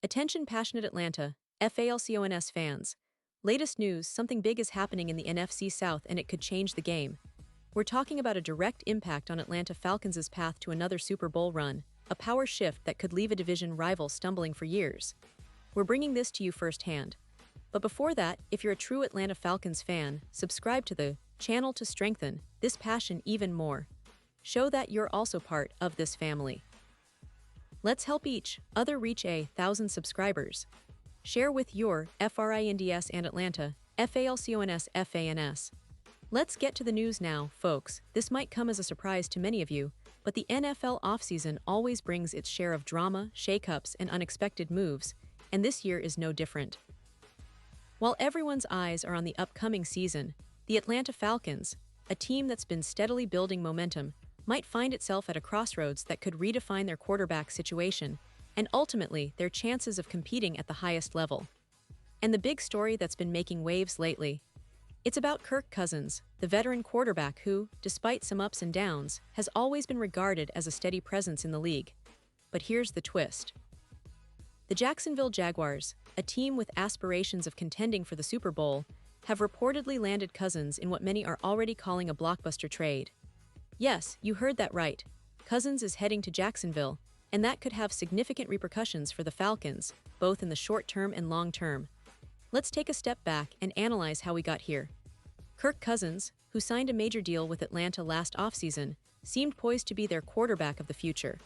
Attention passionate Atlanta, Falcons fans. Latest news, something big is happening in the NFC South and it could change the game. We're talking about a direct impact on Atlanta Falcons' path to another Super Bowl run, a power shift that could leave a division rival stumbling for years. We're bringing this to you firsthand. But before that, if you're a true Atlanta Falcons fan, subscribe to the channel to strengthen this passion even more. Show that you're also part of this family. Let's help each other reach 1,000 subscribers. Share with your FRINDS and Atlanta, FALCONS FANS. Let's get to the news now, folks. This might come as a surprise to many of you, but the NFL offseason always brings its share of drama, shakeups, and unexpected moves, and this year is no different. While everyone's eyes are on the upcoming season, the Atlanta Falcons, a team that's been steadily building momentum, might find itself at a crossroads that could redefine their quarterback situation and ultimately their chances of competing at the highest level. And the big story that's been making waves lately, it's about Kirk Cousins, the veteran quarterback who, despite some ups and downs, has always been regarded as a steady presence in the league. But here's the twist. The Jacksonville Jaguars, a team with aspirations of contending for the Super Bowl, have reportedly landed Cousins in what many are already calling a blockbuster trade. Yes, you heard that right. Cousins is heading to Jacksonville, and that could have significant repercussions for the Falcons, both in the short term and long term. Let's take a step back and analyze how we got here. Kirk Cousins, who signed a major deal with Atlanta last offseason, seemed poised to be their quarterback of the future.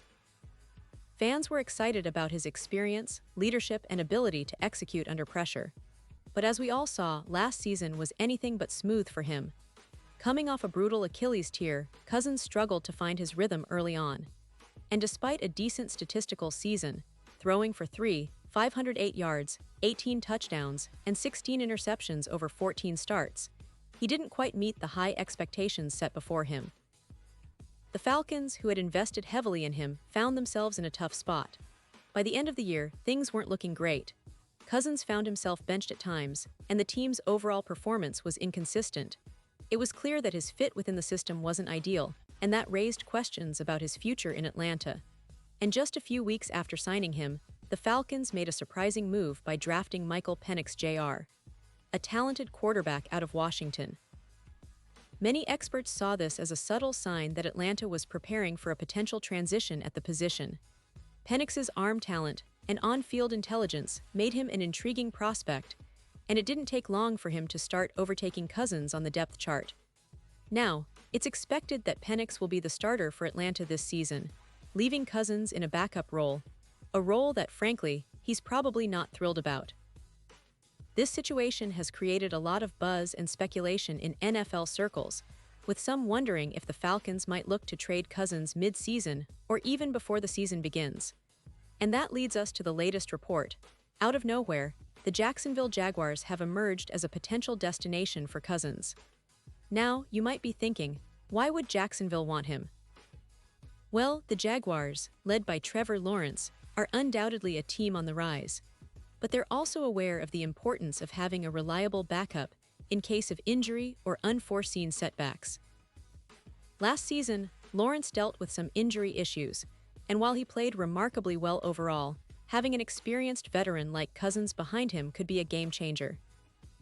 Fans were excited about his experience, leadership, and ability to execute under pressure. But as we all saw, last season was anything but smooth for him. Coming off a brutal Achilles tear, Cousins struggled to find his rhythm early on. And despite a decent statistical season, throwing for 508 yards, 18 touchdowns, and 16 interceptions over 14 starts, he didn't quite meet the high expectations set before him. The Falcons, who had invested heavily in him, found themselves in a tough spot. By the end of the year, things weren't looking great. Cousins found himself benched at times, and the team's overall performance was inconsistent. It was clear that his fit within the system wasn't ideal, and that raised questions about his future in Atlanta. And just a few weeks after signing him, the Falcons made a surprising move by drafting Michael Penix Jr., a talented quarterback out of Washington. Many experts saw this as a subtle sign that Atlanta was preparing for a potential transition at the position. Penix's arm talent and on-field intelligence made him an intriguing prospect, and it didn't take long for him to start overtaking Cousins on the depth chart. Now, it's expected that Penix will be the starter for Atlanta this season, leaving Cousins in a backup role, a role that, frankly, he's probably not thrilled about. This situation has created a lot of buzz and speculation in NFL circles, with some wondering if the Falcons might look to trade Cousins mid-season or even before the season begins. And that leads us to the latest report. Out of nowhere, the Jacksonville Jaguars have emerged as a potential destination for Cousins. Now, you might be thinking, why would Jacksonville want him? Well, the Jaguars, led by Trevor Lawrence, are undoubtedly a team on the rise. But they're also aware of the importance of having a reliable backup in case of injury or unforeseen setbacks. Last season, Lawrence dealt with some injury issues, and while he played remarkably well overall, having an experienced veteran like Cousins behind him could be a game-changer.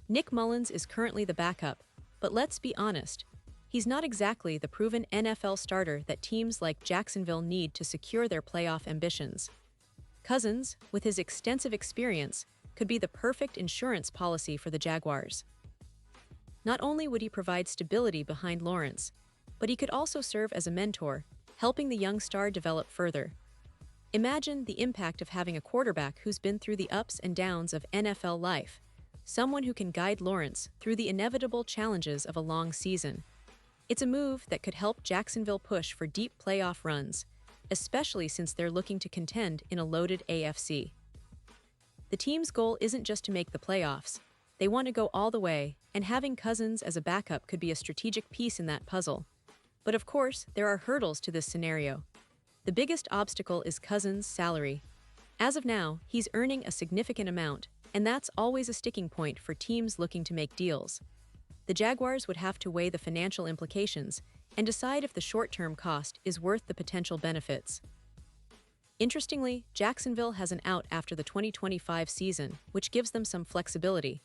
Nick Mullins is currently the backup, but let's be honest, he's not exactly the proven NFL starter that teams like Jacksonville need to secure their playoff ambitions. Cousins, with his extensive experience, could be the perfect insurance policy for the Jaguars. Not only would he provide stability behind Lawrence, but he could also serve as a mentor, helping the young star develop further. Imagine the impact of having a quarterback who's been through the ups and downs of NFL life, someone who can guide Lawrence through the inevitable challenges of a long season. It's a move that could help Jacksonville push for deep playoff runs, especially since they're looking to contend in a loaded AFC. The team's goal isn't just to make the playoffs. They want to go all the way, and having Cousins as a backup could be a strategic piece in that puzzle. But of course, there are hurdles to this scenario. The biggest obstacle is Cousins' salary. As of now, he's earning a significant amount, and that's always a sticking point for teams looking to make deals. The Jaguars would have to weigh the financial implications and decide if the short-term cost is worth the potential benefits. Interestingly, Jacksonville has an out after the 2025 season, which gives them some flexibility.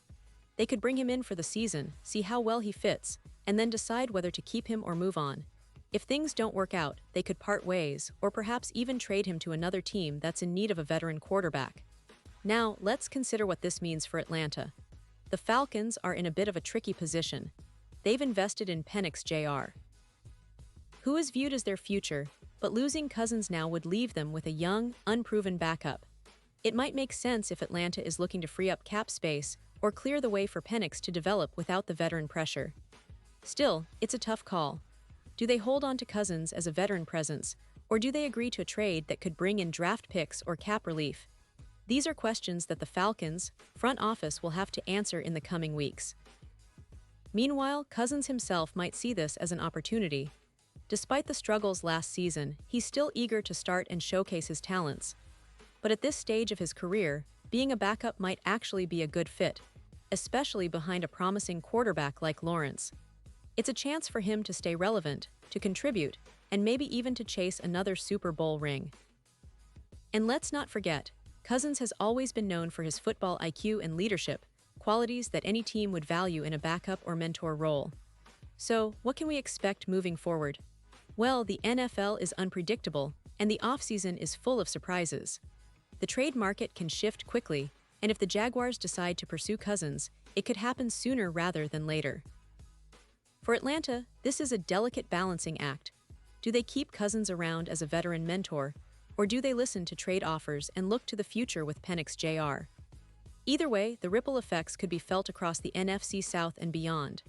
They could bring him in for the season, see how well he fits, and then decide whether to keep him or move on. If things don't work out, they could part ways, or perhaps even trade him to another team that's in need of a veteran quarterback. Now, let's consider what this means for Atlanta. The Falcons are in a bit of a tricky position. They've invested in Penix Jr., who is viewed as their future, but losing Cousins now would leave them with a young, unproven backup. It might make sense if Atlanta is looking to free up cap space or clear the way for Penix to develop without the veteran pressure. Still, it's a tough call. Do they hold on to Cousins as a veteran presence, or do they agree to a trade that could bring in draft picks or cap relief? These are questions that the Falcons' front office will have to answer in the coming weeks. Meanwhile, Cousins himself might see this as an opportunity. Despite the struggles last season, he's still eager to start and showcase his talents. But at this stage of his career, being a backup might actually be a good fit, especially behind a promising quarterback like Lawrence. It's a chance for him to stay relevant, to contribute, and maybe even to chase another Super Bowl ring. And let's not forget, Cousins has always been known for his football IQ and leadership, qualities that any team would value in a backup or mentor role. So, what can we expect moving forward? Well, the NFL is unpredictable, and the offseason is full of surprises. The trade market can shift quickly, and if the Jaguars decide to pursue Cousins, it could happen sooner rather than later. For Atlanta, this is a delicate balancing act. Do they keep Cousins around as a veteran mentor, or do they listen to trade offers and look to the future with Penix Jr.? Either way, the ripple effects could be felt across the NFC South and beyond.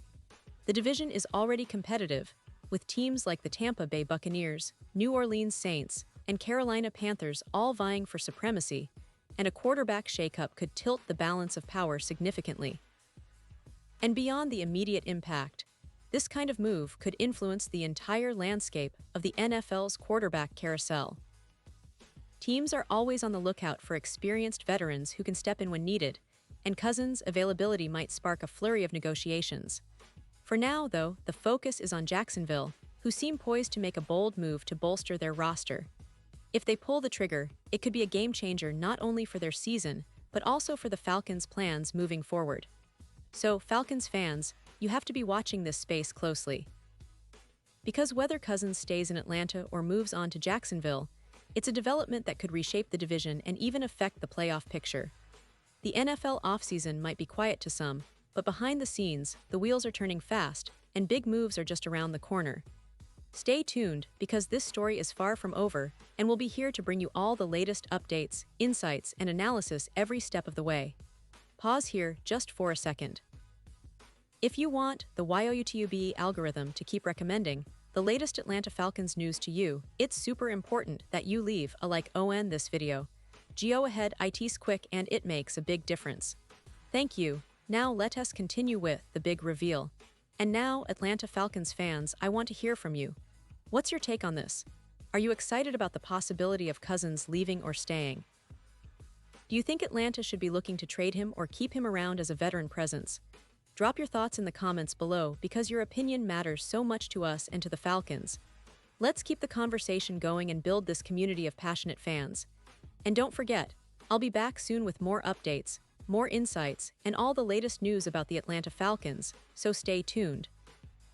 The division is already competitive, with teams like the Tampa Bay Buccaneers, New Orleans Saints, and Carolina Panthers all vying for supremacy, and a quarterback shakeup could tilt the balance of power significantly. And beyond the immediate impact, this kind of move could influence the entire landscape of the NFL's quarterback carousel. Teams are always on the lookout for experienced veterans who can step in when needed, and Cousins' availability might spark a flurry of negotiations. For now, though, the focus is on Jacksonville, who seem poised to make a bold move to bolster their roster. If they pull the trigger, it could be a game-changer not only for their season, but also for the Falcons' plans moving forward. So, Falcons fans, you have to be watching this space closely. Because whether Cousins stays in Atlanta or moves on to Jacksonville, it's a development that could reshape the division and even affect the playoff picture. The NFL offseason might be quiet to some, but behind the scenes, the wheels are turning fast, and big moves are just around the corner. Stay tuned, because this story is far from over, and we'll be here to bring you all the latest updates, insights, and analysis every step of the way. Pause here just for a second. If you want the YouTube algorithm to keep recommending the latest Atlanta Falcons news to you, it's super important that you leave a like on this video. Go ahead, it's quick and it makes a big difference. Thank you. Now let us continue with the big reveal. And now, Atlanta Falcons fans, I want to hear from you. What's your take on this? Are you excited about the possibility of Cousins leaving or staying? Do you think Atlanta should be looking to trade him or keep him around as a veteran presence? Drop your thoughts in the comments below, because your opinion matters so much to us and to the Falcons. Let's keep the conversation going and build this community of passionate fans. And don't forget, I'll be back soon with more updates, more insights, and all the latest news about the Atlanta Falcons, so stay tuned.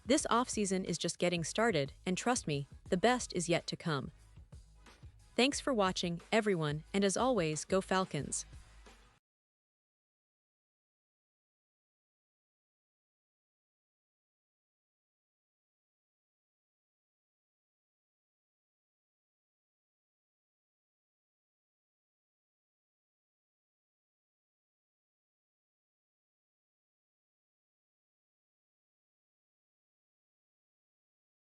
This offseason is just getting started, and trust me, the best is yet to come. Thanks for watching, everyone, and as always, go Falcons!